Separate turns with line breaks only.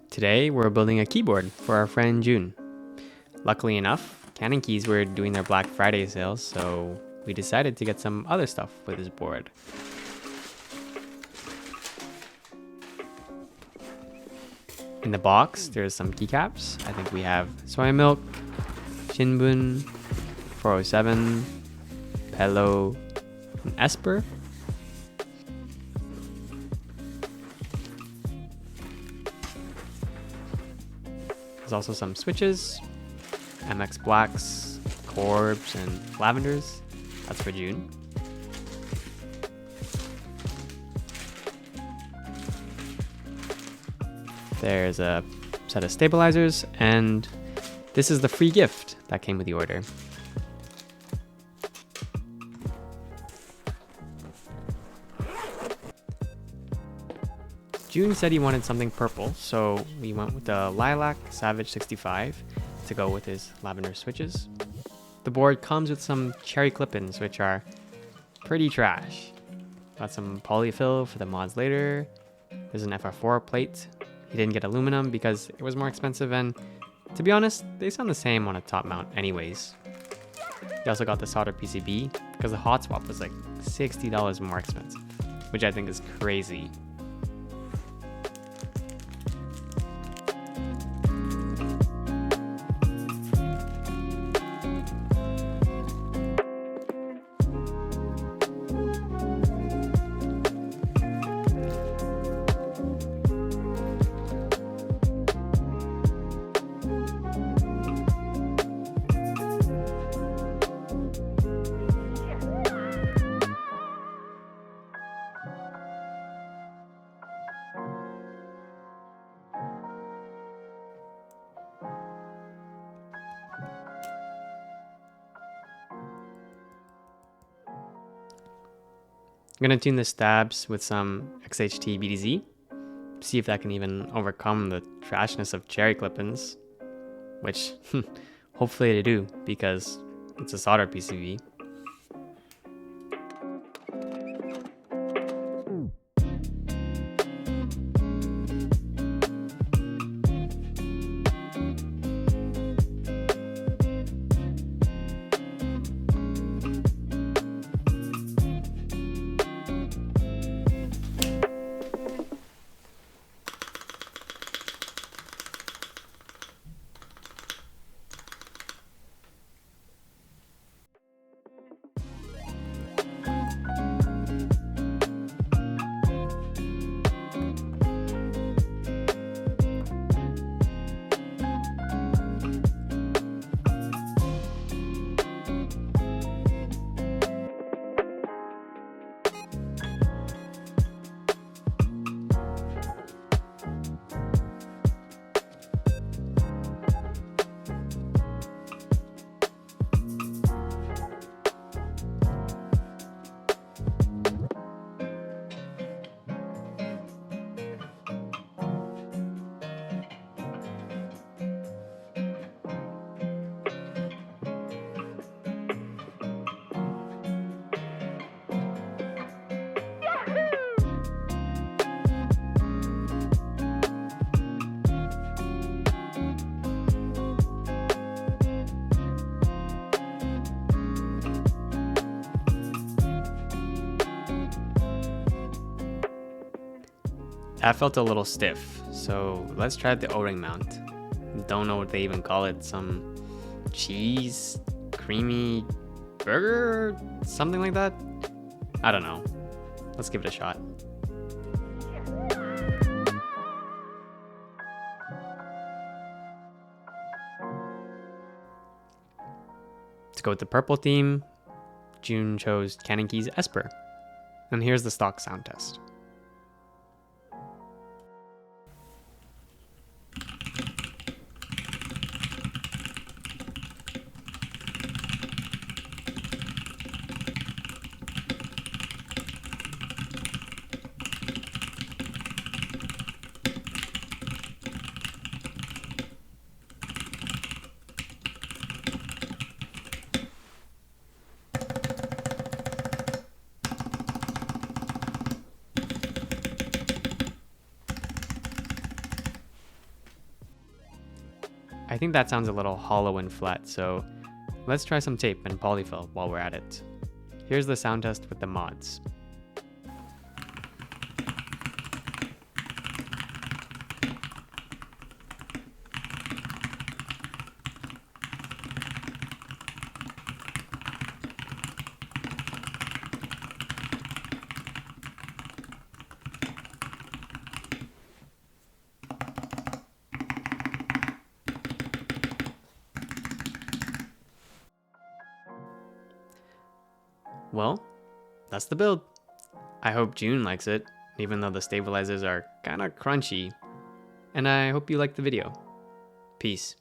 Today we're building a keyboard for our friend June. Luckily enough, Cannonkeys were doing their Black Friday sales, so we decided to get some other stuff with this board. In the box, there's some keycaps. I think we have soy milk, Shinbun, 407, Pello, and Esper. There's also some switches, MX Blacks, Corbs, and Lavenders. That's for June. There's a set of stabilizers, and this is the free gift that came with the order. June said he wanted something purple, so we went with the Lilac Savage 65 to go with his lavender switches. The board comes with some cherry clip-ins, which are pretty trash. Got some Polyfill for the mods later. There's an FR4 plate. He didn't get aluminum because it was more expensive, and to be honest, they sound the same on a top mount anyways. He also got the solder PCB because the hot swap was like $60 more expensive, which I think is crazy. I'm gonna tune the stabs with some XHT BDZ, see if that can even overcome the trashness of cherry clip-ins, which hopefully they do because it's a solder PCB. That felt a little stiff, so let's try the O-ring mount. Don't know what they even call it, some cheese, creamy burger, something like that? I don't know. Let's give it a shot. To go with the purple theme, June chose Cannonkeys Esper. And here's the stock sound test. I think that sounds a little hollow and flat, so let's try some tape and polyfill while we're at it. Here's the sound test with the mods. Well, that's the build. I hope June likes it, even though the stabilizers are kinda crunchy. And I hope you liked the video. Peace.